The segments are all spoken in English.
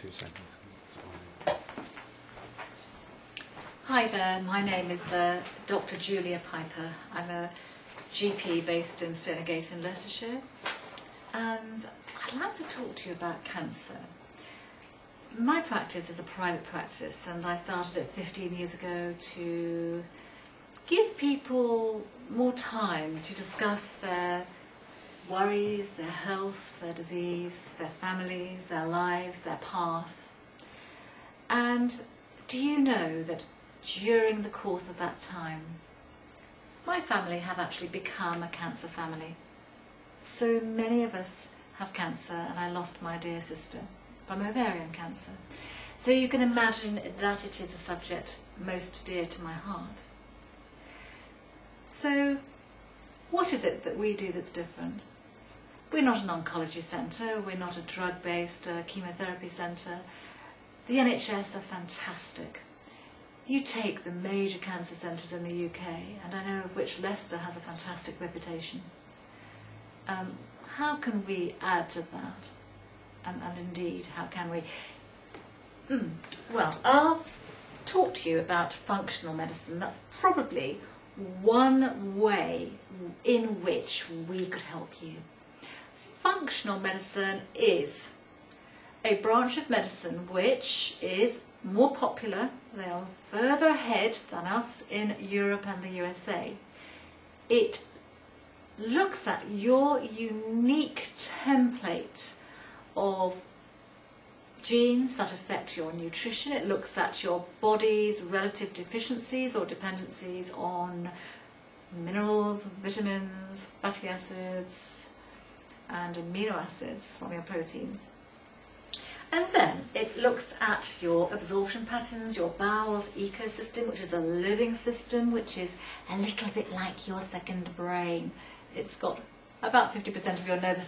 2 seconds. Hi there, my name is Dr. Julia Piper. I'm a GP based in Stonegate in Leicestershire, and I'd like to talk to you about cancer. My practice is a private practice, and I started it 15 years ago to give people more time to discuss their worries, their health, their disease, their families, their lives, their path. And do you know that during the course of that time, my family have actually become a cancer family. So many of us have cancer, and I lost my dear sister from ovarian cancer. So you can imagine that it is a subject most dear to my heart. So what is it that we do that's different? We're not an oncology centre, we're not a drug-based chemotherapy centre. The NHS are fantastic. You take the major cancer centres in the UK, and I know of which Leicester has a fantastic reputation. How can we add to that? And indeed, how can we? Well, I'll talk to you about functional medicine. That's probably one way in which we could help you. Functional medicine is a branch of medicine which is more popular. They are further ahead than us in Europe and the USA. It looks at your unique template of genes that affect your nutrition. It looks at your body's relative deficiencies or dependencies on minerals, vitamins, fatty acids and amino acids from your proteins. And then it looks at your absorption patterns, your bowel's ecosystem, which is a living system, which is a little bit like your second brain. It's got about 50% of your nervous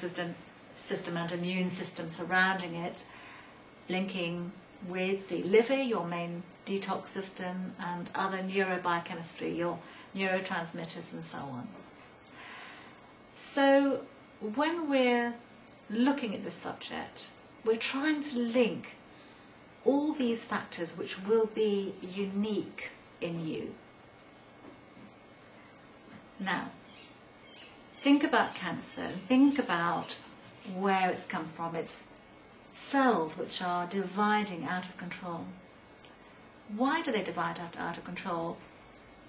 system and immune system surrounding it, linking with the liver, your main detox system, and other neurobiochemistry, your neurotransmitters and so on. So when we're looking at this subject, we're trying to link all these factors which will be unique in you. Now, think about cancer and think about where it's come from. It's cells which are dividing out of control. Why do they divide out of control?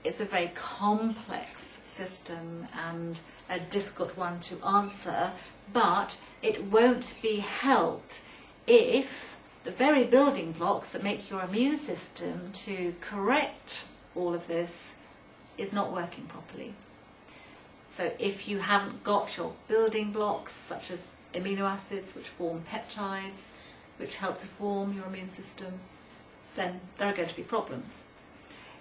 It's a very complex system and a difficult one to answer, but it won't be helped if the very building blocks that make your immune system to correct all of this is not working properly. So if you haven't got your building blocks, such as amino acids which form peptides, which help to form your immune system, then there are going to be problems.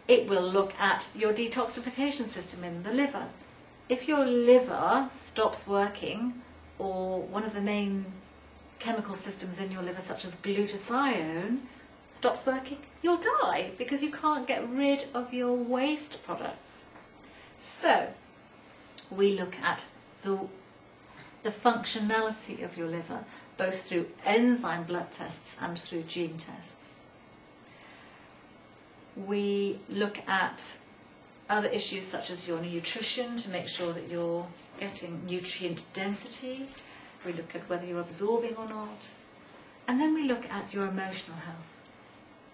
It will look at your detoxification system in the liver. If your liver stops working, or one of the main chemical systems in your liver, such as glutathione, stops working, you'll die because you can't get rid of your waste products. So we look at the functionality of your liver, both through enzyme blood tests and through gene tests. We look at other issues such as your nutrition to make sure that you're getting nutrient density. We look at whether you're absorbing or not. And then we look at your emotional health.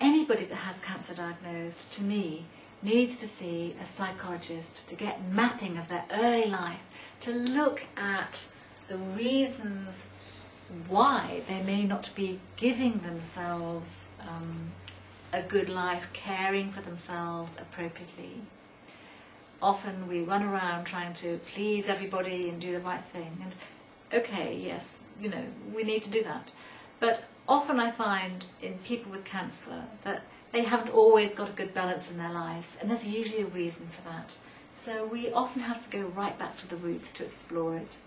Anybody that has cancer diagnosed, to me, needs to see a psychologist to get mapping of their early life, to look at the reasons why they may not be giving themselves a good life, caring for themselves appropriately. Often we run around trying to please everybody and do the right thing. And okay, yes, you know, we need to do that. But often I find in people with cancer that they haven't always got a good balance in their lives, and there's usually a reason for that. So we often have to go right back to the roots to explore it.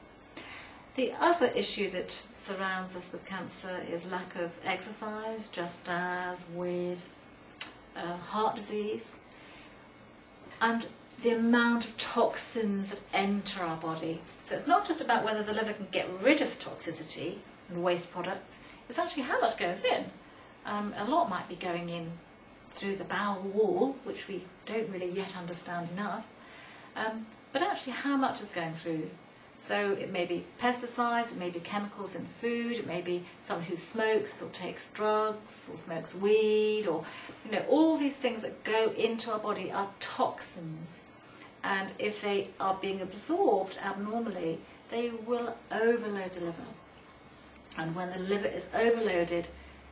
The other issue that surrounds us with cancer is lack of exercise, just as with heart disease, and the amount of toxins that enter our body. So it's not just about whether the liver can get rid of toxicity and waste products, it's actually how much goes in. A lot might be going in through the bowel wall, which we don't really yet understand enough, but actually how much is going through. So it may be pesticides, it may be chemicals in food, it may be someone who smokes or takes drugs or smokes weed, or all these things that go into our body are toxins, and if they are being absorbed abnormally, they will overload the liver. And when the liver is overloaded,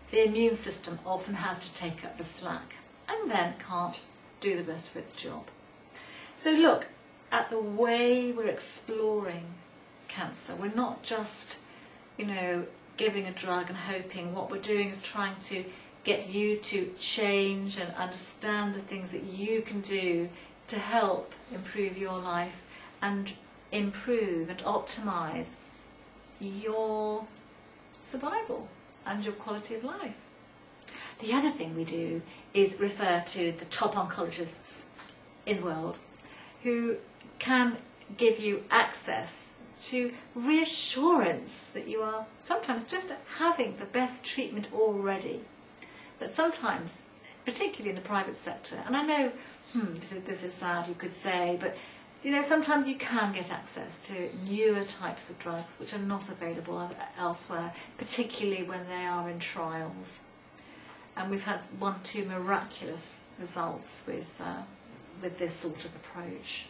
the immune system often has to take up the slack and then can't do the rest of its job. So look at the way we're exploring cancer. We're not just, giving a drug and hoping. What we're doing is trying to get you to change and understand the things that you can do to help improve your life and improve and optimize your survival and your quality of life. The other thing we do is refer to the top oncologists in the world who can give you access to reassurance that you are sometimes just having the best treatment already. But sometimes, particularly in the private sector, and I know this is sad, you could say, but sometimes you can get access to newer types of drugs which are not available elsewhere, particularly when they are in trials. And we've had 1-2 miraculous results with this sort of approach.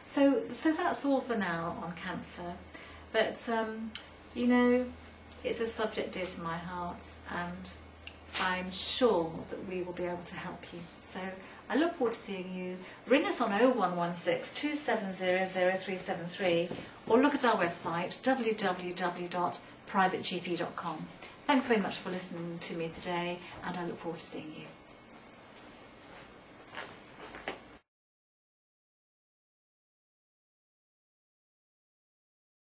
So that's all for now on cancer. But it's a subject dear to my heart, and I'm sure that we will be able to help you. So I look forward to seeing you. Ring us on 0116 270 0373 or look at our website www.privategp.com. Thanks very much for listening to me today, and I look forward to seeing you.